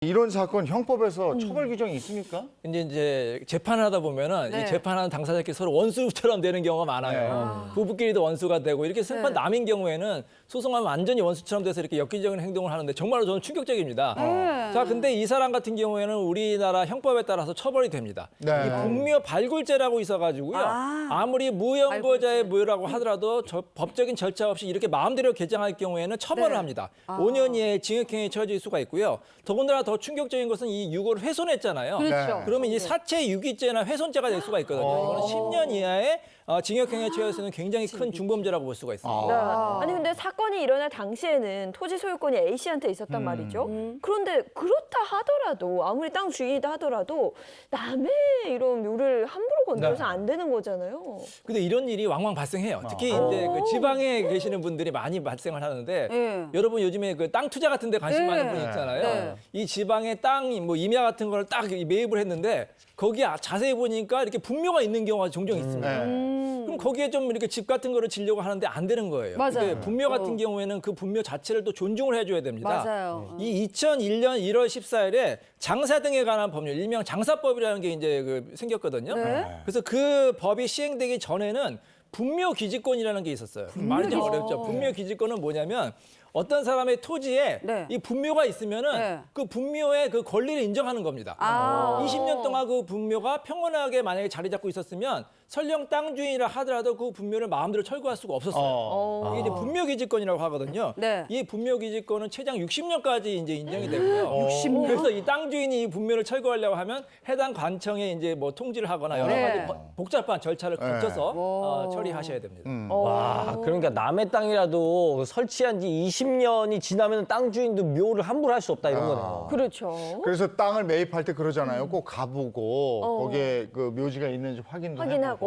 이런 사건 형법에서 처벌 규정이 있습니까? 이제 재판을 하다 보면은 네. 이 재판하는 당사자끼리 서로 원수처럼 되는 경우가 많아요. 부부끼리도 원수가 되고 이렇게 승판 네. 남인 경우에는 소송하면 완전히 원수처럼 돼서 이렇게 엽기적인 행동을 하는데 정말로 저는 충격적입니다. 네. 자, 근데 이 사람 같은 경우에는 우리나라 형법에 따라서 처벌이 됩니다. 네. 이 분묘 발굴죄라고 있어가지고요. 아무리 무형보자의 무효라고 하더라도 법적인 절차 없이 이렇게 마음대로 개장할 경우에는 처벌을 네. 합니다. 5년 이하의 징역형에 처해질 수가 있고요. 더군다나 더 충격적인 것은 이 유고를 훼손했잖아요. 그렇죠. 그러면 이 사체 유기죄나 훼손죄가 될 수가 있거든요. 이거는 10년 이하의 징역형에 처해질 수 있는 굉장히 큰 중범죄라고 볼 수가 있습니다. 네. 아니 근데 사건이 일어날 당시에는 토지 소유권이 A 씨한테 있었단 말이죠. 그런데 그렇다 하더라도 아무리 땅 주인이다 하더라도 남의 이런 묘를 함부로 건드려서 안 되는 거잖아요. 근데 이런 일이 왕왕 발생해요. 특히 이제 그 지방에 계시는 분들이 많이 발생을 하는데 네. 여러분 요즘에 그 땅 투자 같은 데 관심 네. 많은 분 있잖아요. 네. 이 지방에 땅, 뭐 임야 같은 거를 딱 매입을 했는데 거기 자세히 보니까 이렇게 분묘가 있는 경우가 종종 있습니다. 그럼 거기에 좀 이렇게 집 같은 거를 지려고 하는데 안 되는 거예요. 맞아요. 근데 분묘 같은 경우에는 그 분묘 자체를 또 존중을 해줘야 됩니다. 맞아요. 이 2001년 1월 14일에 장사 등에 관한 법률, 일명 장사법이라는 게 이제 생겼거든요. 네. 그래서 그 법이 시행되기 전에는 분묘 기지권이라는 게 있었어요. 말이 좀 어렵죠. 분묘 기지권은 뭐냐면 어떤 사람의 토지에 네. 이 분묘가 있으면은 네. 그 분묘의 그 권리를 인정하는 겁니다. 20년 동안 그 분묘가 평온하게 만약에 자리 잡고 있었으면 설령 땅 주인이라 하더라도 그 분묘를 마음대로 철거할 수가 없었어요. 이게 이제 분묘 기지권이라고 하거든요. 네. 이 분묘 기지권은 최장 60년까지 이제 인정이 되고요. 60년? 그래서 이 땅 주인이 이 분묘를 철거하려고 하면 해당 관청에 이제 뭐 통지를 하거나 여러 네. 가지 복잡한 절차를 거쳐서 처리하셔야 됩니다. 와, 그러니까 남의 땅이라도 설치한 지 20년이 지나면 땅 주인도 묘를 함부로 할 수 없다 이런 거네요. 그렇죠. 그래서 땅을 매입할 때 그러잖아요. 꼭 가보고 거기에 그 묘지가 있는지 확인도 확인하고.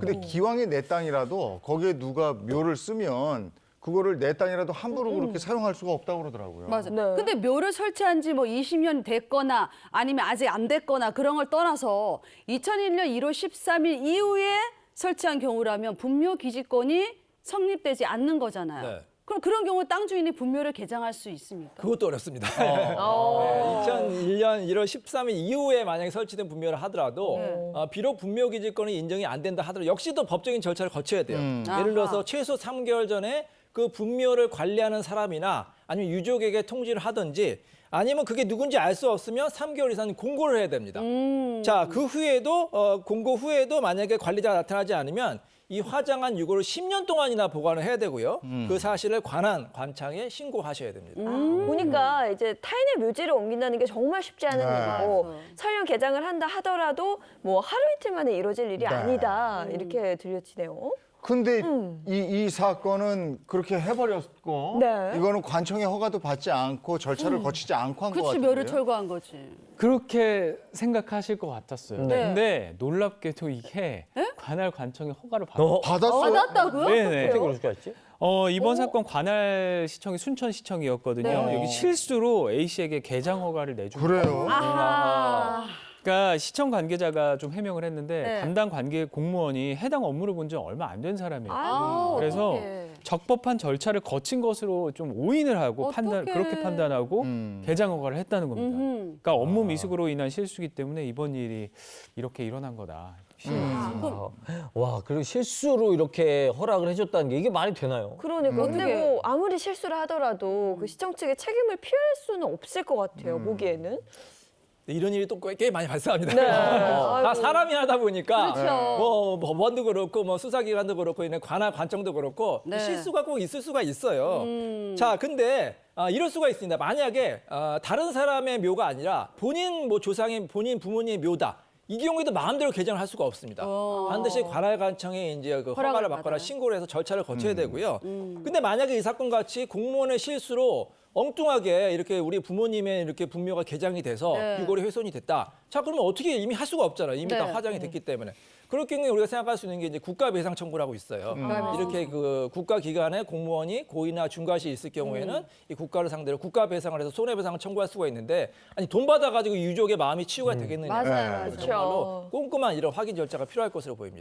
근데 기왕에 내 땅이라도 거기에 누가 묘를 쓰면 그거를 내 땅이라도 함부로 그렇게 사용할 수가 없다고 그러더라고요. 맞아. 네. 근데 묘를 설치한 지 뭐 20년 됐거나 아니면 아직 안 됐거나 그런 걸 떠나서 2001년 1월 13일 이후에 설치한 경우라면 분묘 기지권이 성립되지 않는 거잖아요. 네. 그럼 그런 경우 땅 주인이 분묘를 개장할 수 있습니까? 그것도 어렵습니다. 2001년 1월 13일 이후에 만약에 설치된 분묘를 하더라도 비록 분묘 기지권이 인정이 안 된다 하더라도 역시 또 법적인 절차를 거쳐야 돼요. 예를 들어서 최소 3개월 전에 그 분묘를 관리하는 사람이나 아니면 유족에게 통지를 하든지 아니면 그게 누군지 알 수 없으면 3개월 이상 공고를 해야 됩니다. 자, 그 후에도 공고 후에도 만약에 관리자가 나타나지 않으면 이 화장한 유고를 10년 동안이나 보관을 해야 되고요. 그 사실을 관한 관청에 신고하셔야 됩니다. 보니까 이제 타인의 묘지를 옮긴다는 게 정말 쉽지 않은 일이고 설령 개장을 한다 하더라도 뭐 하루 이틀 만에 이루어질 일이 아니다 이렇게 들려지네요. 근데 이 사건은 그렇게 해버렸고 네. 이거는 관청의 허가도 받지 않고 절차를 거치지 않고 한 것 그치, 같은데요. 묘를 철거한 거지. 그렇게 생각하실 것 같았어요. 네. 근데 놀랍게도 이게 관할 관청의 허가를 어? 받았어요? 받았다고요? 네네. 어떻게 그럴 수가 있지? 이번 사건 관할시청이 순천시청이었거든요. 네. 여기 실수로 A 씨에게 개장 허가를 내준 거예요. 그래요? 아하. 그러니까 시청 관계자가 좀 해명을 했는데 네. 담당 관계 공무원이 해당 업무를 본 지 얼마 안 된 사람이에요. 아, 그래서 어떡해. 적법한 절차를 거친 것으로 좀 오인을 하고 어떡해. 그렇게 판단하고 개장 허가를 했다는 겁니다. 음흠. 그러니까 업무 미숙으로 인한 실수기 때문에 이번 일이 이렇게 일어난 거다. 와, 그리고 실수로 이렇게 허락을 해줬다는 게 이게 말이 되나요? 그러니까 근데 어떻게. 뭐 아무리 실수를 하더라도 그 시청 측의 책임을 피할 수는 없을 것 같아요. 보기에는. 이런 일이 또 꽤 많이 발생합니다. 네. 다 아이고. 사람이 하다 보니까 그렇죠. 뭐 법원도 그렇고 뭐 수사기관도 그렇고 이런 관할 관청도 그렇고 네. 실수가 꼭 있을 수가 있어요. 자, 근데 이럴 수가 있습니다. 만약에 다른 사람의 묘가 아니라 본인 뭐 조상의 본인 부모님의 묘다. 이 경우에도 마음대로 개장을 할 수가 없습니다. 반드시 관할관청에 이제 그 허가를 허락을 받거나 받아요. 신고를 해서 절차를 거쳐야 되고요. 근데 만약에 이 사건 같이 공무원의 실수로 엉뚱하게 이렇게 우리 부모님의 이렇게 분묘가 개장이 돼서 네. 유골이 훼손이 됐다. 자, 그러면 어떻게 이미 할 수가 없잖아요. 이미 네. 다 화장이 됐기 때문에. 그럴 경우에 우리가 생각할 수 있는 게 이제 국가배상 청구라고 있어요. 이렇게 그 국가기관에 공무원이 고의나 중과실이 있을 경우에는 이 국가를 상대로 국가배상을 해서 손해배상을 청구할 수가 있는데 아니 돈 받아가지고 유족의 마음이 치유가 되겠느냐. 맞아요, 네. 맞아요. 정말로 꼼꼼한 이런 확인 절차가 필요할 것으로 보입니다.